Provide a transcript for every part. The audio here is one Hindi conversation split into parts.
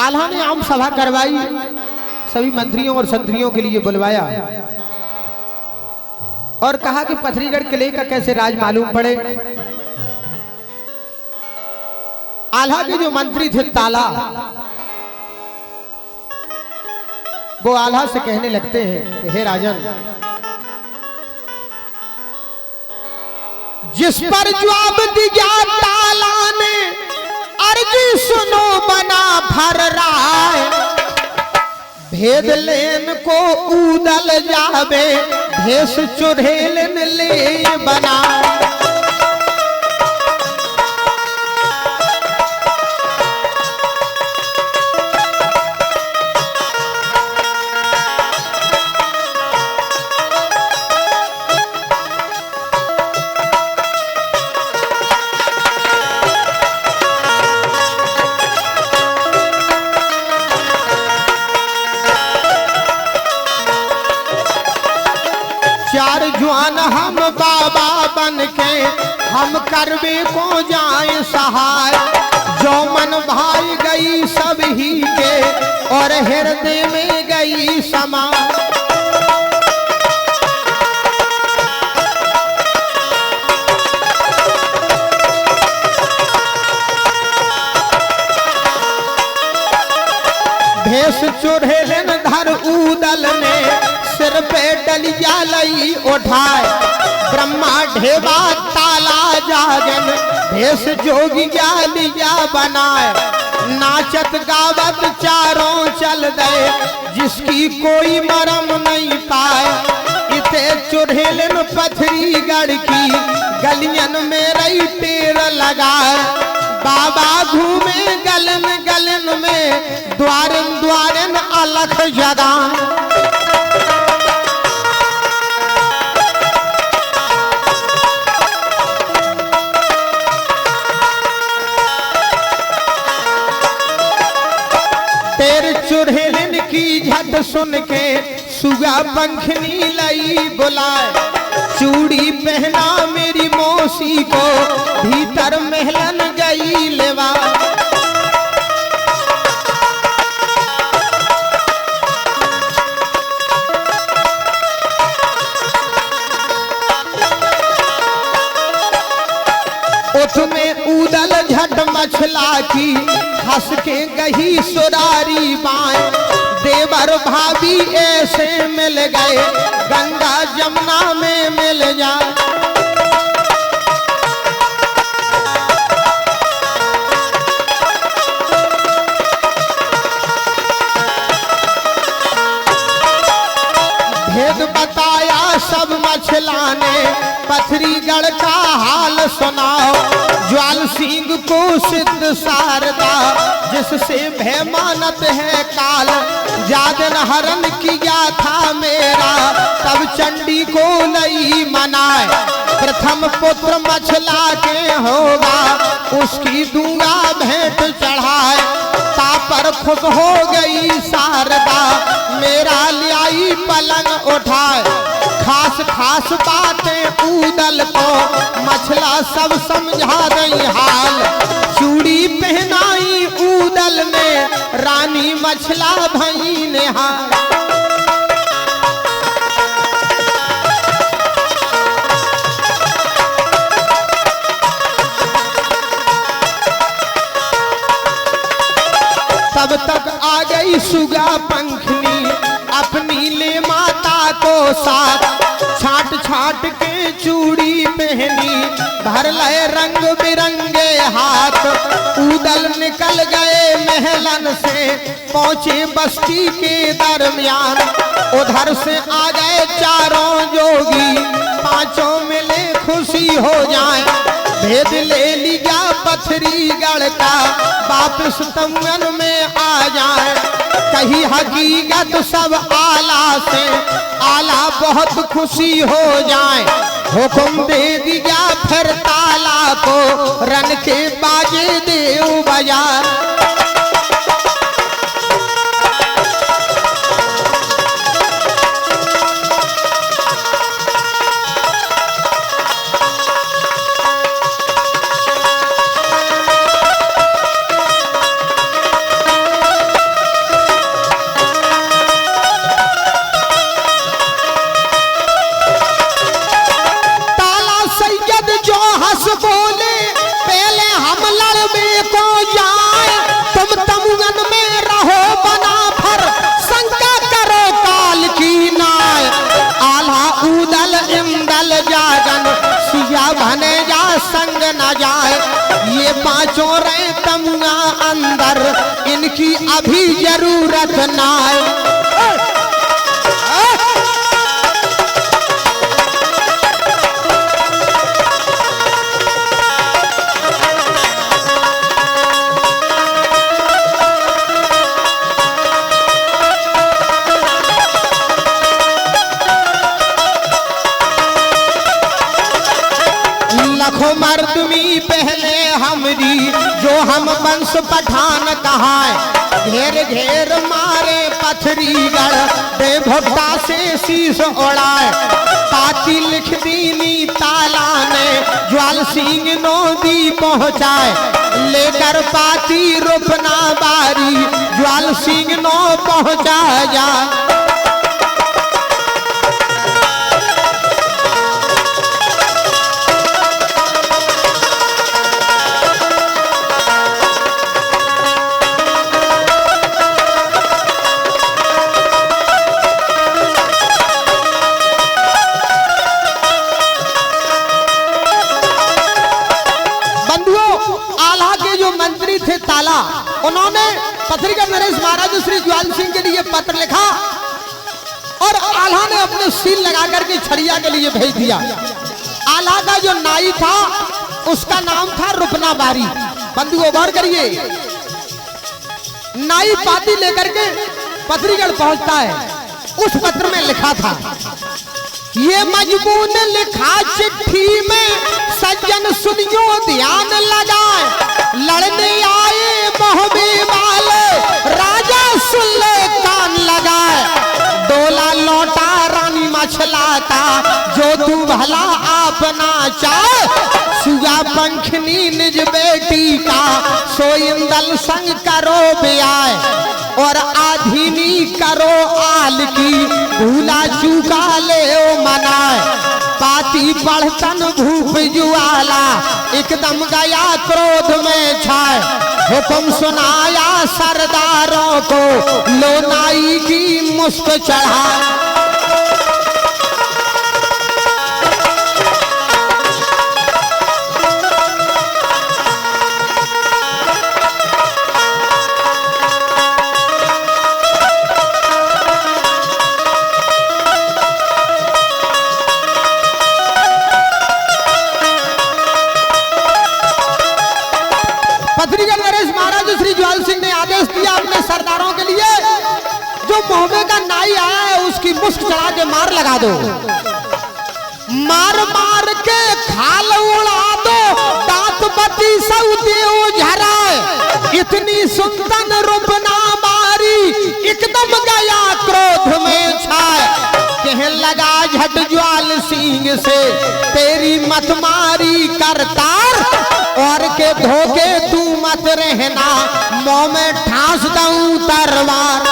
आल्हा ने आम सभा करवाई, सभी मंत्रियों और संतरियों के लिए बुलवाया और कहा कि पथरीगढ़ किले का कैसे राज मालूम पड़े। आल्हा के जो मंत्री थे ताला, वो आल्हा से कहने लगते हैं कि हे राजन, जिस पर जवाब दिया ताला ने, अर्जी सुनो बना भर राय, भेद लेन को उदल जावे, भेष चुड़ैलन ले बना। चार जुआन हम बाबा बन के, हम करबे को जाए सहाय, जो मन भाई गई सब ही के, और हृदय में गई समा। भेष चुड़ैलन धर उदल ने, सिर पे डलिया लई उठाए, ब्रह्मा ढेबा ताला जागन, भेष जोगिया लिया बनाए। नाचत गावत चारों चल गए, जिसकी कोई मरम नहीं पाए। इते चुड़ैलन पथरीगढ़ की, गलियन में रही टेर लगाए। बाबा घूमे गलन गलन में, द्वारन द्वारन अलख जगा। चुड़ैलन की झट सुन के, सुगा पंखनी लई बुलाए। चूड़ी पहना मेरी मौसी को, भीतर महलन गई लेवा। उठ में उदल झट मछला की, हंस के गही सुरारी बाएं। देवर भाभी ऐसे मिल गए, गंगा जमुना में मिल जाए। भेद बताया सब मछला ने, पथरीगढ़ का हाल सुनाओ। ज्वाल सिंह को सिद्ध शारदा, जिससे भय मानत है काल। जादन हरण किया था मेरा, तब चंडी को नहीं मनाए। प्रथम पुत्र मछला के होगा, उसकी दूंगा भेंट चढ़ाए। तापर खुश हो गई शारदा, मेरा लाई पलंग उठाए। खास खास बातें उदल को, मछला सब समझा रही हाल। चूड़ी पहनाई उदल ने, रानी मछला भई ने हाल। तब तक आ गई सुगा पंखनी, अपनी ले माता को साथ। छाट छाट के चूड़ी पहनी, भर लय रंग बिरंगे हाथ। उदल निकल गए महलन से, पहुंचे बस्ती के दरमियान। उधर से आ गए चारों जोगी, पांचों मिले खुशी हो जाए। भेद ले लिया पथरीगढ़ का, वापिस तंगन में आ जाए। कही हकीकत सब आला से, आला बहुत खुशी हो जाए। हुक्म दे दिया फिर ताला को, रन के बाजे देव बाजार। पांचों रहे तमुआ अंदर, इनकी अभी जरूरत ना है। लखो मर्दमी पहले हमरी, जो हम वंश पठान कहाए, घेर घेर मारे पथरीगढ़, दे भोक्ता से शीश ओढ़ाए। पाती लिख दीनी ताला ने, ज्वाल सिंह नोदी पहुँचाए, लेकर पाती रुपना बारी, ज्वाल सिंह नो पहुँचा जा। ताला उन्होंने पथरीगढ़ नरेश महाराज श्री ज्वाल सिंह के लिए पत्र लिखा और आल्हा ने अपने सील लगा करके छड़िया के लिए भेज दिया। आल्हा का जो नाई था उसका नाम था रुपना बारी। बंधुओं गौर करिए, नाई पाती लेकर के पथरीगढ़ पहुंचता है। उस पत्र में लिखा था, ये मजबून लिखा चिट्ठी में सज्जन सुनियो ध्यान लगाए, लड़ने आए मोहबे वाले राजा सुल्ले कान लगाए। डोला लौटा रानी मछलाता, जो तू भला अपना चाहे, सुगा पंखनी निज बेटी का, सो इंदल संग करो ब्याह, और आधीनी करो आल की, भूला चूका ले ओ मनाए। पाती पढ़तन भूप जुआला, एकदम गया क्रोध में छाए, हुक्म सुनाया सरदारों को, लो नाई की मुस्क चढ़ा। पथरीगढ़ नरेश महाराज श्री ज्वाल सिंह ने आदेश दिया अपने सरदारों के लिए, जो मोहबे का नाई आया है उसकी मुस्क चढ़ा के मार लगा दो, मार मार के खाल उड़ा दो, दांत बत्ती सऊदी झराए। इतनी सुंदर रुपना मारी, एकदम गया क्रोध में छाए, कहने लगा झट ज्वाल सिंह से, तेरी मत मारी करतार, और के धोखे तू मत रहना, मुंह में ठास दूं तलवार।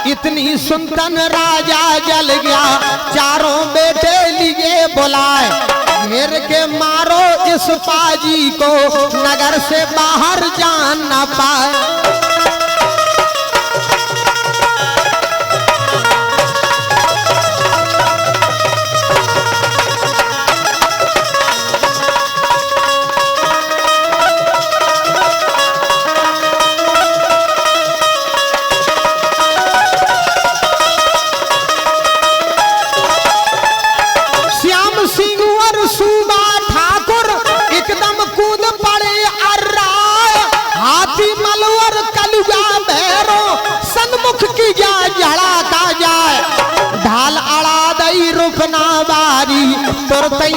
इतनी सुनतन राजा जल गया, चारों बेटे लिए बुलाए, घेर के मारो इस पाजी को, नगर से बाहर जान न पाए।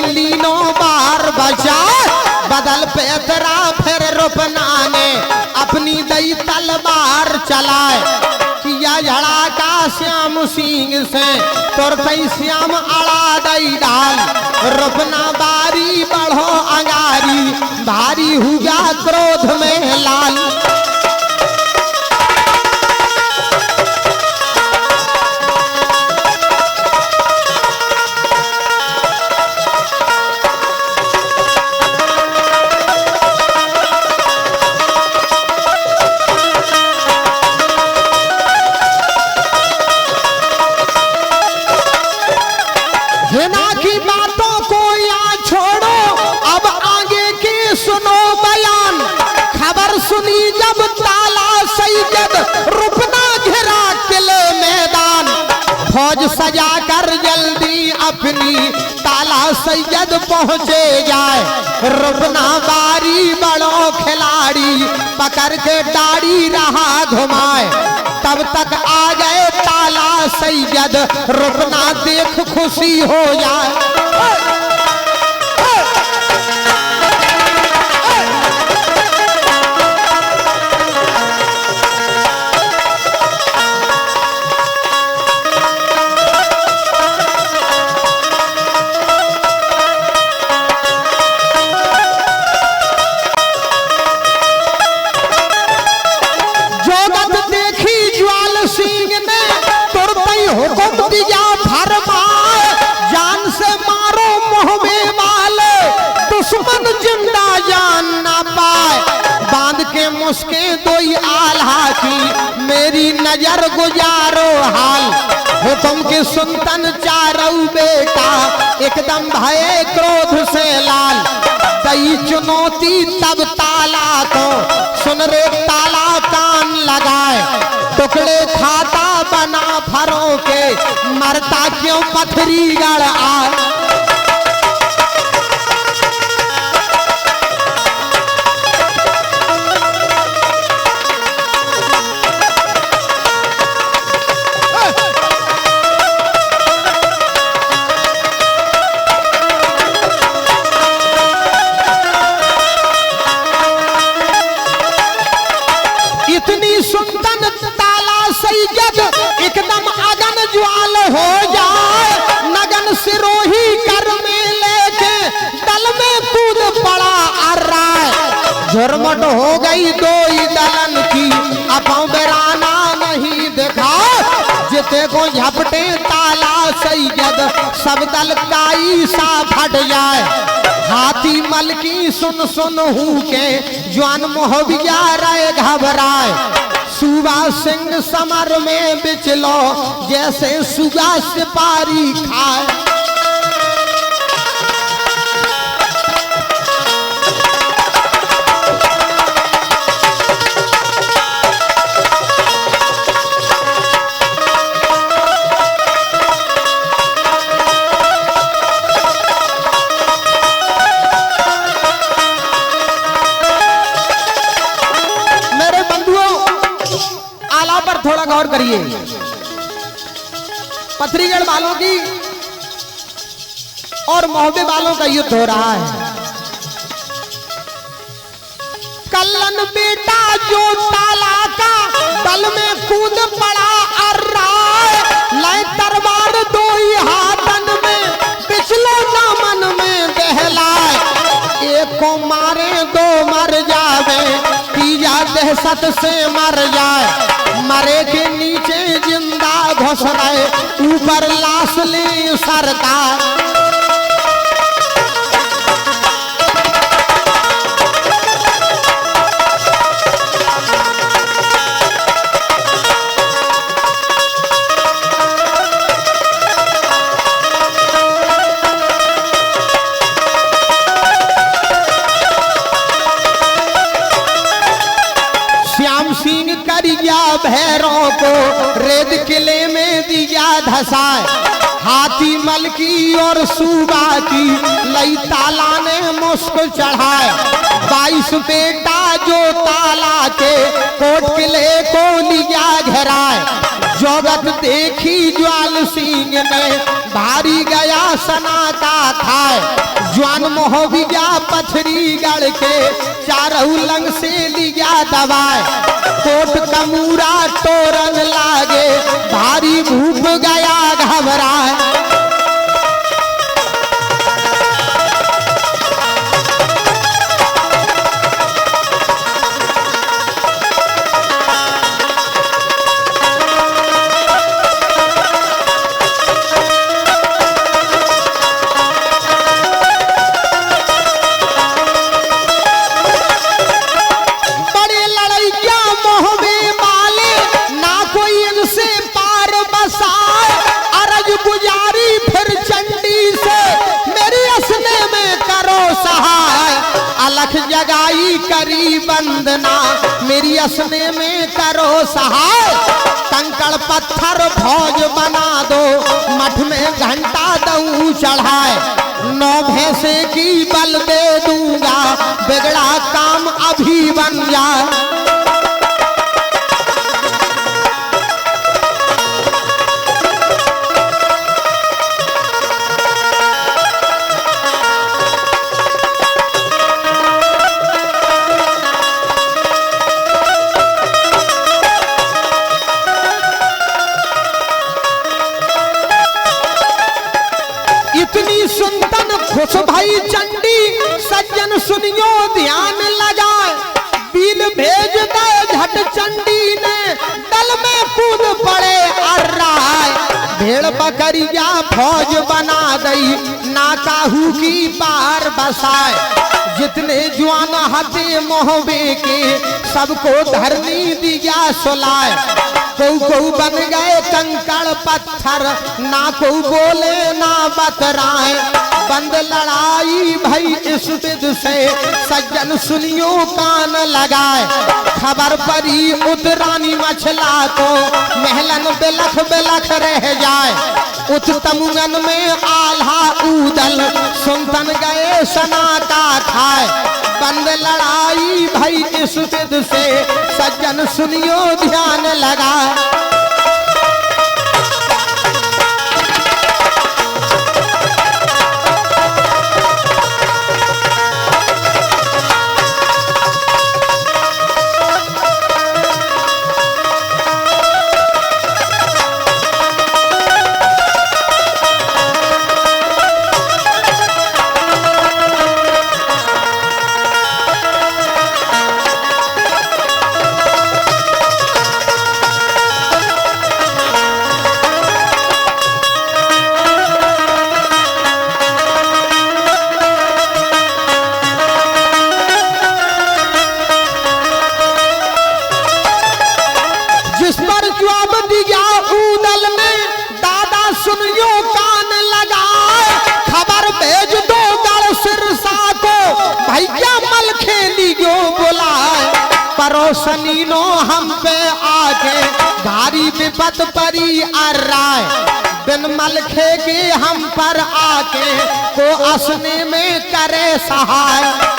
लीनो बार बचा, बदल पे तेरा फिर रुपना ने अपनी दई तलवार चलाए, किया झड़ा का श्याम सिंह से तोरतई श्याम अड़ा दई डाल रोपना बारी बढ़ो अंगारी भारी हुआ क्रोध में लाल। हेना की बातों को यहाँ छोड़ो, अब आगे की सुनो बयान। खबर सुनी जब ताला सैयद रुकना घिरा किले मैदान। फौज सजा कर जल्दी अपनी ताला सैयद पहुँचे जाए। रुकना बारी बड़ो खिलाड़ी पकड़ के दाढ़ी रहा घुमाए। तब तक आ गए ताला सैयद रुकना देख खुशी हो जाए। हुक्म दिया फरमाए जान से मारो मोहबे वाले दुश्मन जिंदा जान ना पाए। बांध के मुस्के दोई आल्हा की मेरी नजर गुजारो हाल। हुक्म के सुनतन चारों बेटा एकदम भय क्रोध से लाल। दई चुनौती तब ताला को सुन रे ताला कान लगाए। टुकड़े खाता बना फरों के मरता क्यों पथरी गढ़ आ। इतनी सुंदर ताला सैयद एकदम अगन ज्वाल हो जाए। नगन सिरोही कर में लेके दल में कूद पड़ा अर्राए। झुरमुट हो गई दोई दलन की अपों बेराना नहीं देखा। जिते को झपटे ताला सैयद सब दल काई सा फट जाए। हाथी मल की सुन सुन हूँ के जवान मोहबिया रहे घबराए। सूबा सिंह समर में बिचलो जैसे सुगा सिपारी खाए। थोड़ा गौर करिए। पथरीगढ़ वालों की और मोहबे वालों का युद्ध हो रहा है। कल्लन बेटा जो ताला का दल में कूद पड़ा अर्राए। लाए तलवार दो ही हाथन में पिछले दामन में बहलाए। एक को मारे दो मर जावे तीजा दहशत से मर जाए। मरे के नीचे जिंदा घुस रहे ऊपर लाश ले सरकार। श्याम सिंह करिया भैरों को रेद किले में दिया धसाए। हाथी मल की और सूबा की लई ताला ने मुस्क चढ़ाए। 22 बेटा जो ताला के कोट किले को लिया घेराए। जोगत देखी ज्वाल सिंह ने भारी गया सना का खाए। ज्वान मोहबिया पथरीगढ़ के चारों लंग से लिया दबाए, कोट कमूरा तोरन लागे, भारी भूख गया घबराए। अलख जगाई करी वंदना, मेरी असने में करो सहाय। कंकड़ पत्थर भौज बना दो, मठ में घंटा दऊं चढ़ाए। 9 भैंसे की बल दे दूंगा, बिगड़ा काम अभी बन जाए। सुनतन खुश भई चंडी, सज्जन सुनियो ध्यान लगाए। बीन भेज दे झट चंडी ने, दल में कूद पड़े अर्राए। भेड़ बकरिया फौज बना दई, ना काहू की पार बसाए। जितने जवान हते मोहबे के, सबको धरनी दिया सुलाए। को बन गए कंकड़ पत्थर, ना को बोले ना बतराए। बंद लड़ाई भई इस विध से, सज्जन सुनियो कान लगाए। खबर परी उतरानी मछला को, महलन बिलख बिलख रह जाए। उत तमुगन में आल्हा ऊदल, सुनतन गए सना का खाए। बंद लड़ाई भई इस विध से, सज्जन सुनियो ध्यान लगाए। परोसनीनो हम पे आके, भारी विपत परी अर्राए। बिन मलखे के हम पर आके, को असने में करे सहाय।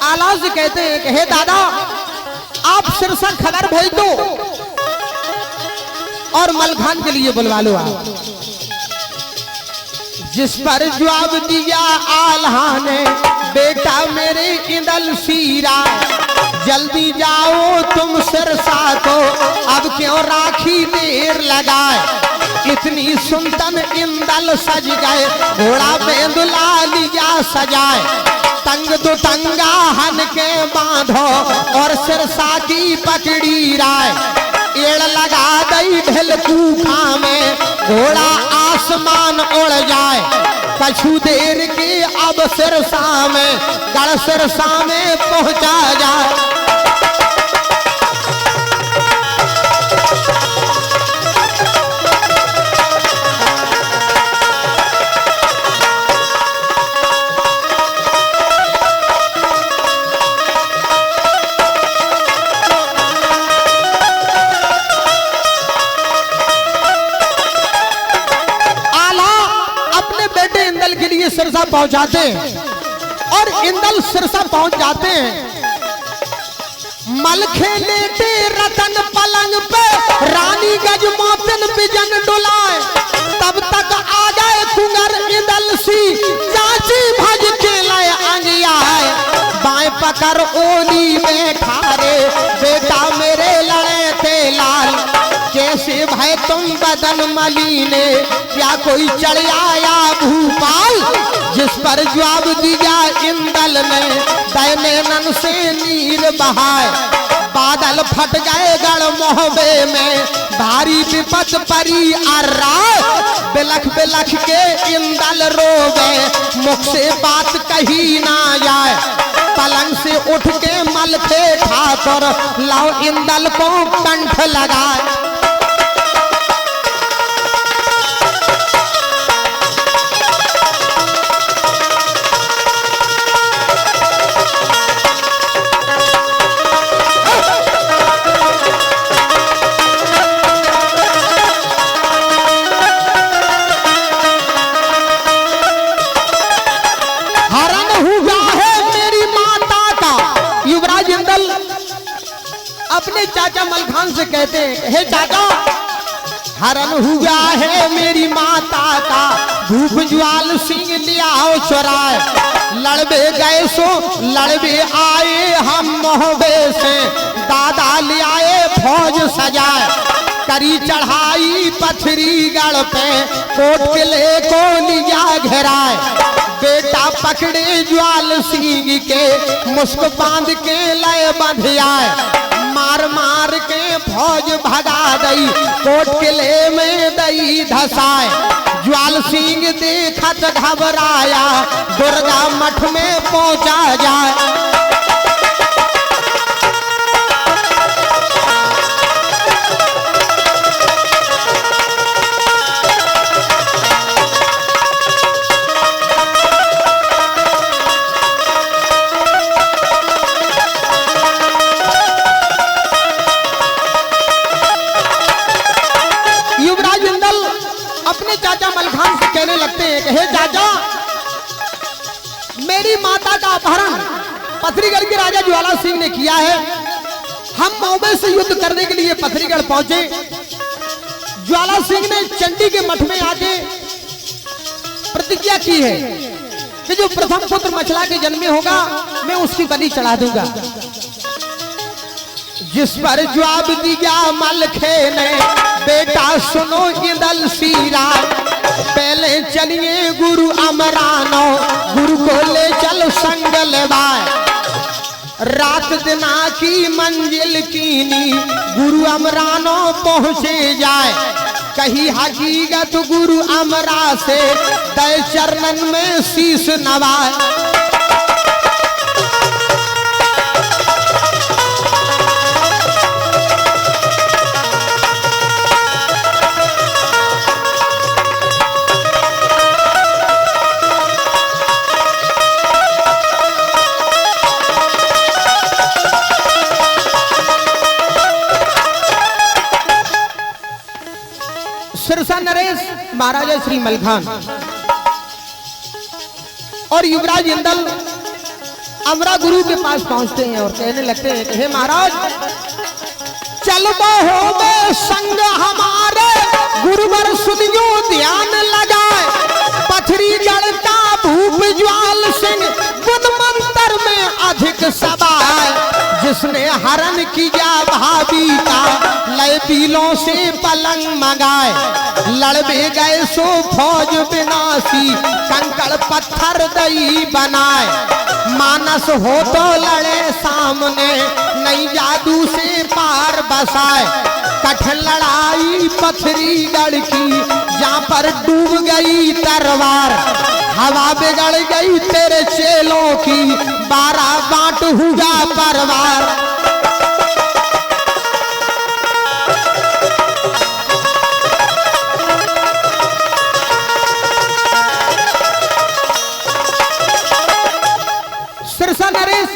आलाज कहते हैं कि हे दादा, आप सिरसा खबर भेज दो और मलखान के लिए बुलवा लो आप। जिस पर जवाब दिया आल्हा ने, बेटा मेरे इंदल सीरा, जल्दी जाओ तुम सिरसा को, अब क्यों राखी देर लगाए। इतनी सुनतन इंदल सज गए, घोड़ा बेंदुला लिया सजाए। तंग दो तंगा हन के बांधो, और सिरसा की पकड़ी राय। एड़ लगा दई ढिलकूखा में, घोड़ा आसमान उड़ जाए। कछु देर के अब सिरसा में, गढ़ सिरसा में पहुंचा जाए। लिए सिरसा पहुंचाते हैं और इंदल सिरसा पहुंच जाते हैं। मलखे लेटे रतन पलंग पे, रानी गजमोतन बिजन डुलाए। तब तक आ गए कुंवर इंदल सी, चाची भज के लय अंगियाए। बाएं पकड़ ओली में खारे, बेटा मेरे लड़े थे लाल। कैसे भाई तुम बदन मलीने, क्या कोई चढ़ आया भूपाल। जिस पर जवाब दिया इंदल ने, दैने नन से नीर बहाए। बादल फट गए गढ़ मोहबे में, भारी विपत परी अर्राए। बिलख बिलख के इंदल रोवे, मुख से बात कही ना जाए। पलंग से उठ के मलखे ठाकुर, लाओ इंदल को कंठ लगाए। अपने चाचा मलखान से कहते हैं, हे चाचा, हरण हुआ है मेरी माता का, धूप ज्वाल सिंह लियाओ चुराए। लड़बे गए सो लड़बे आए हम मोहबे से, दादा ले आए फौज सजाए। करी चढ़ाई पथरीगढ़ पे, कोट किले को लिया घेराए। बेटा पकड़े ज्वाल सिंह के, मुस्क बांध के लय बंध आए। मार मार के फौज भगा दई, कोट किले में दई धसाए। ज्वाल सिंह देखत घबराया, दुर्गा मठ में पहुंचा जाए। चाचा मलखान से कहने लगते हैं कि हे चाचा, मेरी माता का अपहरण पथरीगढ़ के राजा ज्वाला सिंह ने किया है। हम मोहबे से युद्ध करने के लिए पथरीगढ़ पहुंचे। ज्वाला सिंह ने चंडी के मठ में आके प्रतिज्ञा की है कि जो प्रथम पुत्र मछला के जन्मे होगा, मैं उसकी बलि चढ़ा दूंगा। जिस पर जवाब दिया मलखे ने, बेटा सुनो इंदल सीरा, पहले चलिए गुरु अमरानो, गुरु को ले चल संग लेवाए। रात दिना की मंजिल कीनी, गुरु अमरानो पहुंचे जाए। कही हकीकत गुरु अमरा से, दय चरणन में शीश नवाए। सिरसा नरेश महाराजा श्री मलखान और युवराज इंदल अमरा गुरु के पास पहुंचते हैं और कहने लगते हैं कि हे महाराज, चलबो हो में संग हमारे, गुरुवर सुनियो ध्यान लगाए। पथरीगढ़ का भूप ज्वाल सिंह, गुण मंत्र में अधिक सवाए। जिसने हरण किया भाभी का, लय पीलों से पलंग मंगाए। लड़बे गए सो फौज विनाशी, कंकड़ पत्थर दई बनाए। मानस हो तो लड़े सामने, नई जादू से पार बसाए। कठिन लड़ाई पथरीगढ़ की, जहाँ पर डूब गई तरवार। हवा बिगड़ गई तेरे चेलों की, 12 बांट हुआ परवार। सिरसा नरेश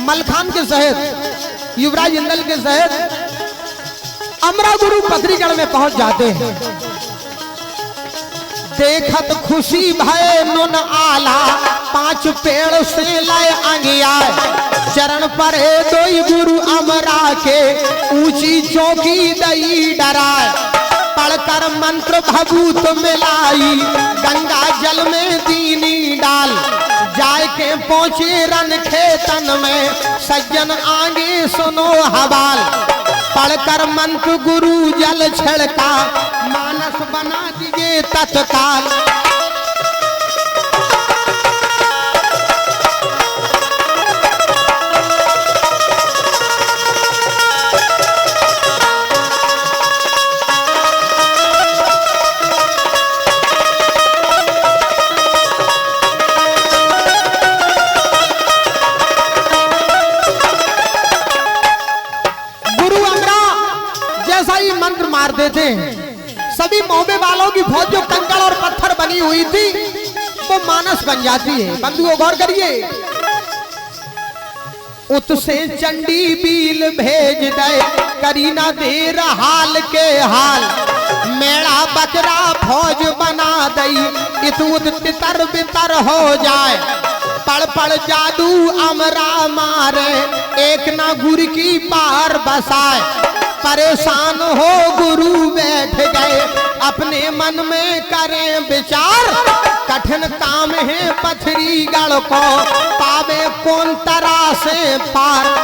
मलखान के सहित, युवराज इंदल के सहित अमरा गुरु पथरीगढ़ में पहुंच जाते हैं। देखत खुशी भय नुन आला, 5 पेड़ से लय अंगिया, चरण पर दोई गुरु अमरा के, ऊंची चौकी दई डराए, पढ़कर मंत्र भभूत मिलाई, गंगा जल में दीनी डाल, जाय के पहुंचे रन खेतन में, सज्जन आगे सुनो हवाल, पढ़कर मंत्र गुरु जल छिड़का, मानस बना दीजिए तत्काल। मंत्र मार देते हैं, सभी मोहबे वालों की फौज जो कंकड़ और पत्थर बनी हुई थी वो मानस बन जाती है। बंधुओं गौर करिए, उत से चंडी बील भेज दे, करी ना देर हाल के हाल, मेरा बकरा फौज बना दई, इत उत तितर बितर हो जाए, पड़ पड़ जादू अमरा मारे, एक ना गुरु की पार बसाए, परेशान हो गुरु बैठ गए, अपने मन में करें विचार, कठिन काम है पथरी गढ़ को, पावे कौन तरह से पार।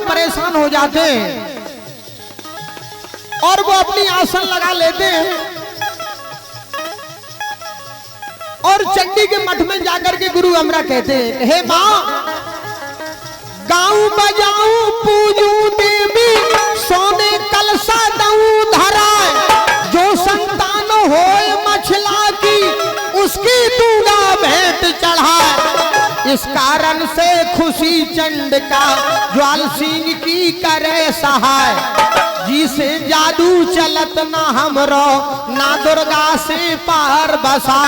परेशान हो जाते हैं और वो अपनी आसन लगा लेते हैं और चंडी के मठ में जाकर के गुरु अमरा कहते हैं, हे मां, गाऊं बजाऊं पूजूं देवी, सोने कलसा दऊं धराए, जो संतान होए मछला की, उसकी दूंगा भेंट चढ़ाए, इस कारण से खुशी चंड का, ज्वाल सिंह की करे सहाय, जी से जादू चलत ना हमरो, ना दुर्गा से पार बसा।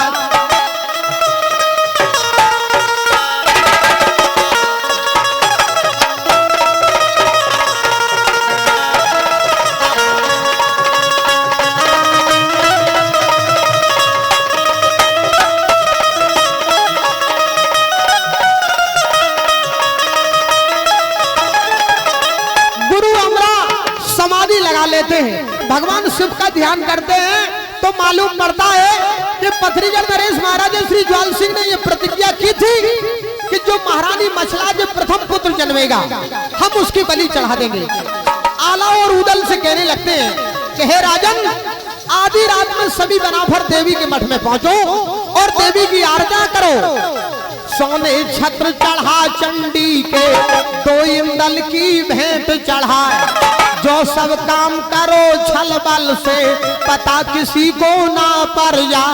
लेते हैं, भगवान शिव का ध्यान करते हैं तो मालूम पड़ता है कि पथरीगढ़ नरेश महाराज श्री ज्वाल सिंह ने यह प्रतिज्ञा की थी कि जो महारानी मछला जो प्रथम पुत्र जन्मेगा हम उसकी बलि चढ़ा देंगे। आला और उदल से कहने लगते हैं कि हे राजन, आधी रात में सभी बनाफर देवी के मठ में पहुंचो और देवी की आराधना करो, सोने छत्र चढ़ा चंडी के, दो इंदल की भेंट चढ़ाए, जो सब काम करो छल बल से, पता किसी को ना पर जा।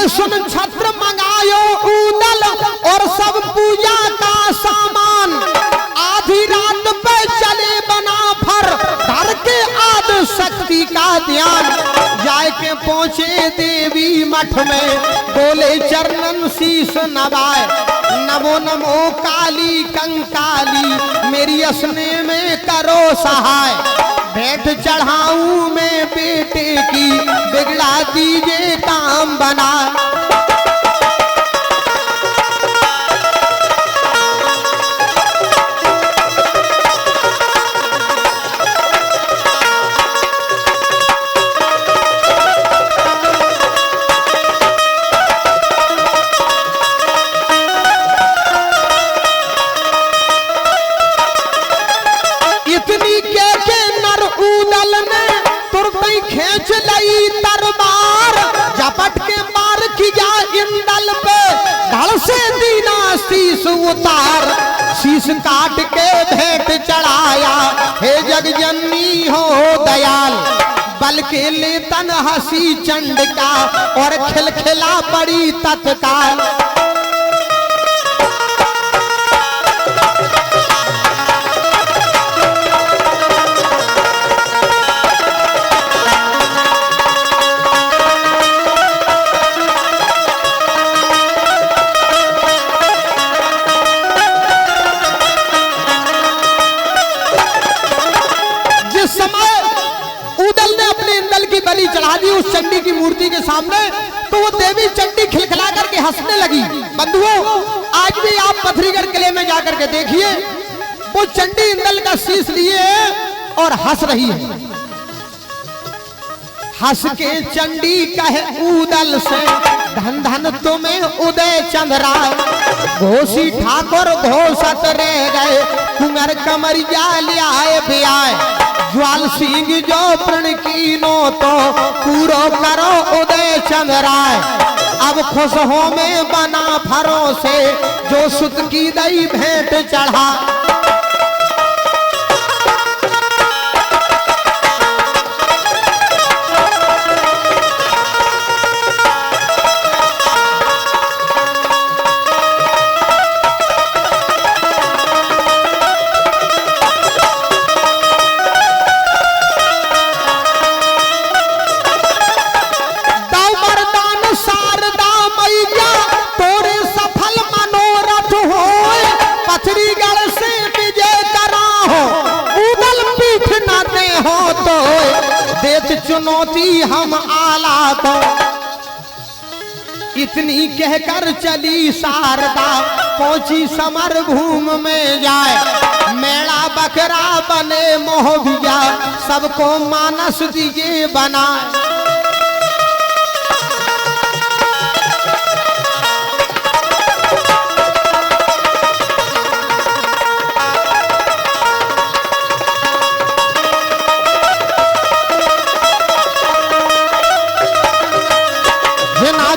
सुन छत्र मंगायो उदल और सब पूजा का सामान, आधी रात पे चले बना फर, धर के आद शक्ति का ध्यान, जाय के पहुंचे देवी मठ में, बोले चरणन शीश नवाए, नमो नमो काली कंकाली, मेरी असने में करो सहाय, भेंट चढ़ाऊं मैं बेटे की, बिगड़ा दीजिए काम बना। खींच लई तरबार, झपट के मार किया इंदल पे, धड़ से दीना शीश उतार, शीश काट के भेंट चढ़ाया, हे जगजननी हो दयाल, बल के ले तन हसी चंड का, और खिलखिला पड़ी तत्काल। बलि चढ़ा दी उस चंडी की मूर्ति के सामने, तो वो देवी चंडी खिलखिला करके हंसने लगी। बंधुओं, आज भी आप पथरीगढ़ किले में जाकर के देखिए, वो चंडी इंदल का शीश लिए और हंस रही है। हंस के चंडी कहे उदल से, धन धन तुम्हें उदय चंद्रा, घोषी ठाकुर घोषत रह गए, कुंवर कमरिया ले आए भी आए, ज्वाल सिंह जो प्रण कीनो तो पूरो करो उदय चंद्राय, अब खुश हो में बना फरों से, जो सुत की दई भेंट चढ़ा। चुनौती हम आला को, इतनी कहकर चली शारदा, पहुंची समर भूमि में जाए, मेला बकरा बने मोहबिया, सबको मानस दिए बनाए।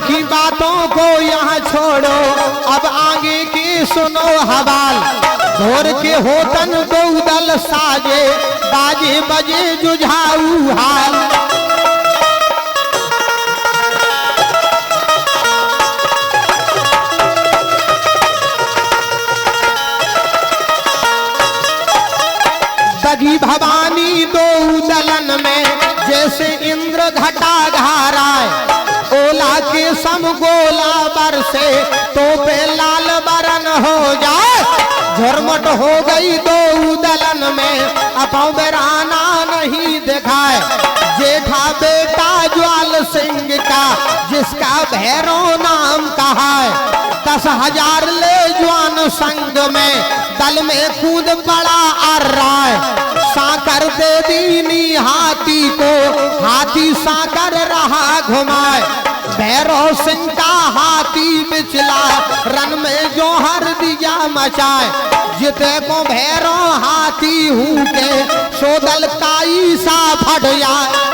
की बातों को यहाँ छोड़ो, अब आगे की सुनो हवाल, भोर के होतन गौदल साजे, बाजे बजे जुझाऊ हाल। दगी भवानी दो दलन में, जैसे इंद्र घटा घाराए, ओला के सम गोला बरसे, तो पे लाल बरन हो जाए, झरमट हो गई दो दलन में, अपौ बेराना नहीं दिखाए, जेठा बेटा ज्वाल सिंह का, जिसका भैरव नाम कहा है, 10,000 ले जवान संग में, दल में कूद पड़ा अर्राय, साकर दे दीनी हाथी को, हाथी साकर रहा घुमाए, भैरव सिंह का हाथी बिचला, रन में जो हर दिया मचाए, जिते को भैरव हाथी हूँ के, सो दल काई सा फट जाए।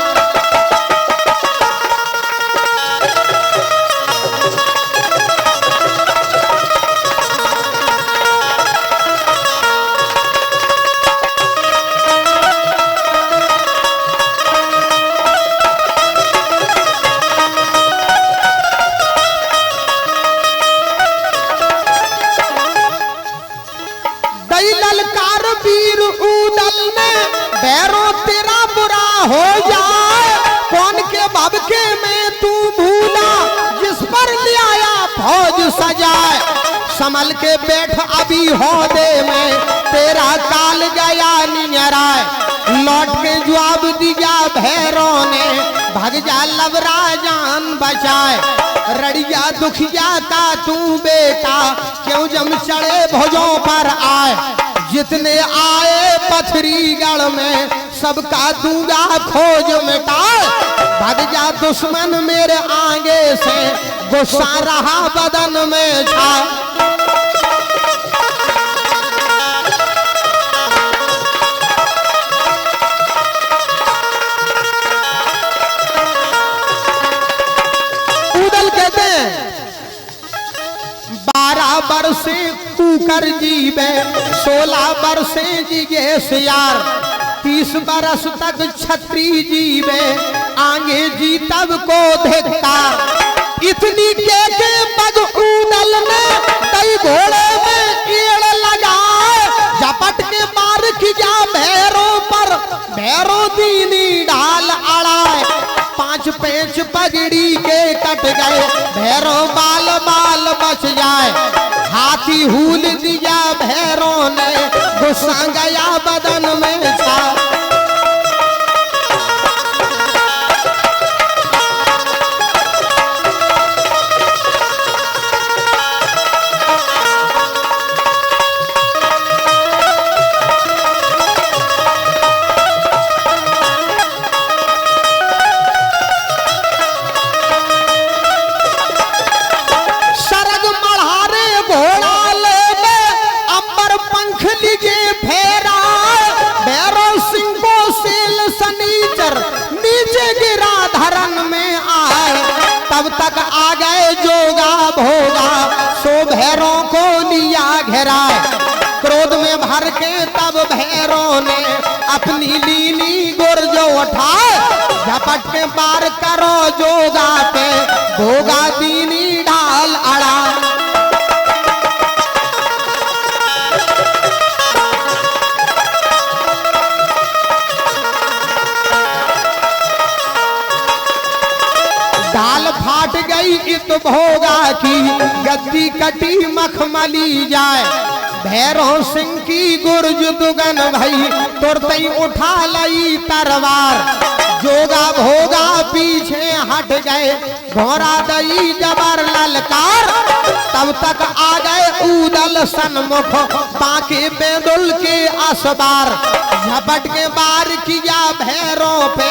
ललकार वीर उदल ने, भैरव तेरा बुरा हो जाए, कौन के भबके में तू भूला, जिस पर ले आया फौज सजाए, संभल के बैठ अभी होदे में, तेरा काल गया नियराए, लौट के जवाब दिया भैरव ने, भग जा लवरा जान बचाए, रड़िया दुखिया का तू बेटा, क्यों जम चढ़े भुजों पर आए, जितने आए पथरीगढ़ में, सबका दूंगा खोज मिटाए, भग जा दुश्मन मेरे आगे से, गुस्सा रहा बदन में छा। कर जीवे 16 वर्षे जीगे सियार 30 बरस तक छत्री जीवे आगे जी तब को धिक्कार। इतनी के पग उदल ने कई घोड़े में ईड़ लगाए झपट के मार खिजा भैरों पर भैरों दीनी ढाल अड़ाए 5 पेंच पगड़ी के कट गए भैरों बाल बाल बच जाए। हाथी हूल दिया भैरों ने गुस्सा गया बदन में छा। तब तक आ गए जोगा भोगा सो भैरों को लिया घेराए। क्रोध में भर के तब भैरों ने अपनी लीली गुर्ज उठाए झपट के पार करो जोगा पे भोगा दीनी ढाल अड़ा। ढाल फाट गई इत भोगा की गद्दी कटी मखमली जाए। भैरों सिंह की गुर्ज दुगन भई तुरतई उठा लई तरवार। जोगा भोगा पीछे हट गए घोड़ा दई जबर ललकार। तब तक आ गए उदल सन्मुख बाके बेदुल के असबार। झपट के बार किया भैरों पे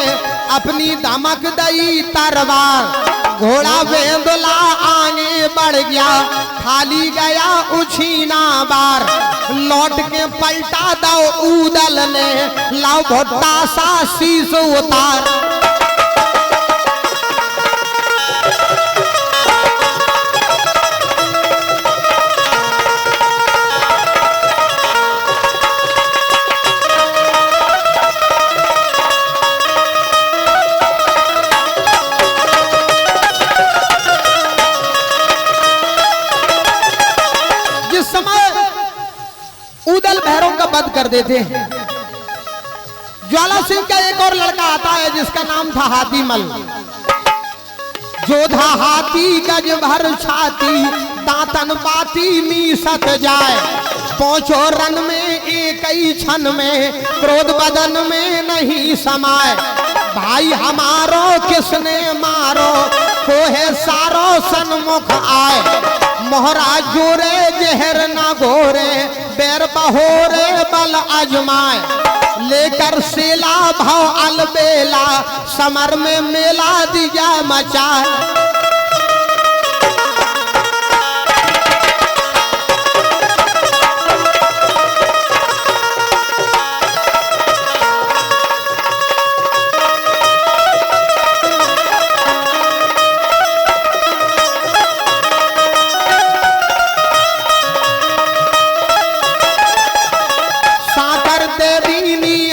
अपनी धमक दई तरवार। घोड़ा बेदुला आगे बढ़ गया खाली गया उछीना बार। लौट के पलटा दो उदल ने लाओ भुट्टा सा शीश उतार। उदल भैरों का वध कर देते हैं। ज्वाला सिंह का एक और लड़का आता है जिसका नाम था हाथीमल। जोधा हाथी गज भर छाती दांतन पाती मीसत जाए। पहुंचो रन में एक ही क्षण में क्रोध बदन में नहीं समाए। भाई हमारो किसने मारो कोहे सारो सन्मुख आए। मोहरा जोरे जहर ना घोरे बैर बहोरे बल अजमाए। लेकर सेला भाव अलबेला समर में मेला दिया मचाए।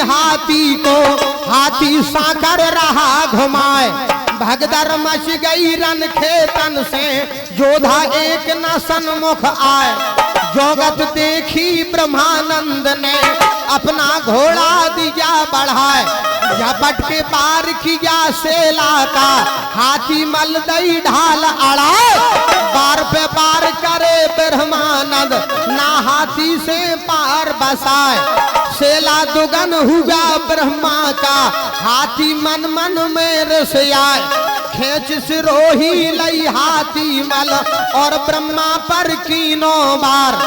हाथी को हाथी साकर रहा घुमाए। भगदड़ मच गई रन खेतन से जोधा एक न सन्मुख आए। जोगत देखी ब्रह्मानंद ने अपना घोड़ा दिया बढ़ाए। झपट के पार किया सेला का हाथी मल दई ढाल अड़ाए। बार पे पार करे ब्रह्मानंद ना हाथी से पार बसाए। सेला दुगन हुआ ब्रह्मा का हाथी मन मन में रस आए। खेच सिरोही लई हाथी मल और ब्रह्मा पर कीनो बार।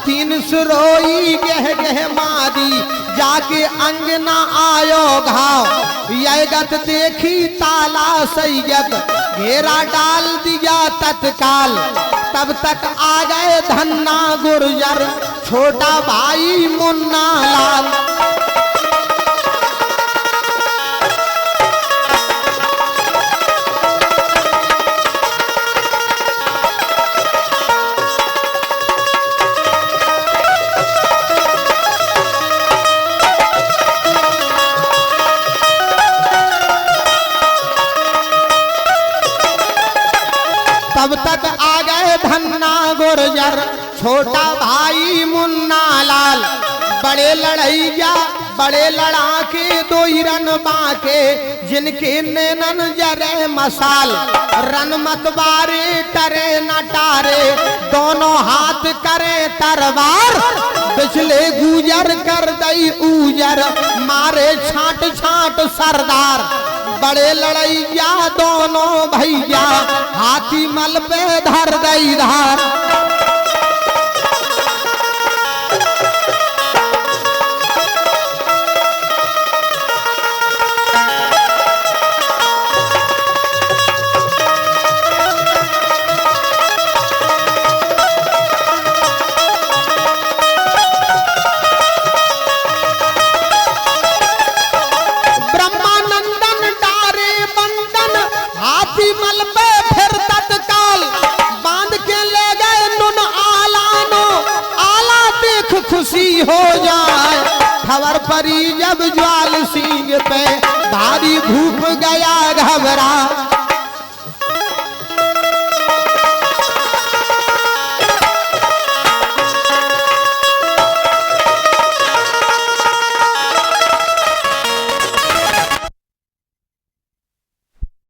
3 सिरोही गह गह मारी जाके अंग न आयो घाव। यह गत देखी ताला सैयद घेरा डाल दिया तत्काल। तब तक आ गए धन्ना गुर्जर छोटा भाई मुन्ना लाल। तब तक आ गए धन्ना गुर्जर छोटा भाई मुन्ना लाल। बड़े लड़ैया बड़े लड़ाके दो ही रन बाके जिनके नैनन जरे मसाल। रन मतवारे टरे न टारे दोनों हाथ करे तरवार। पिछले गुजर कर दई ऊजर मारे छाट छाट सरदार। बड़े लड़ैया दोनों भैया हाथी मल पे धर दई धार। मल पे फिर तत्काल बांध के ले गए नुन आलानो। आला देख खुशी हो जाए खबर परी जब ज्वाल सिंह पे भारी भूप गया घबरा।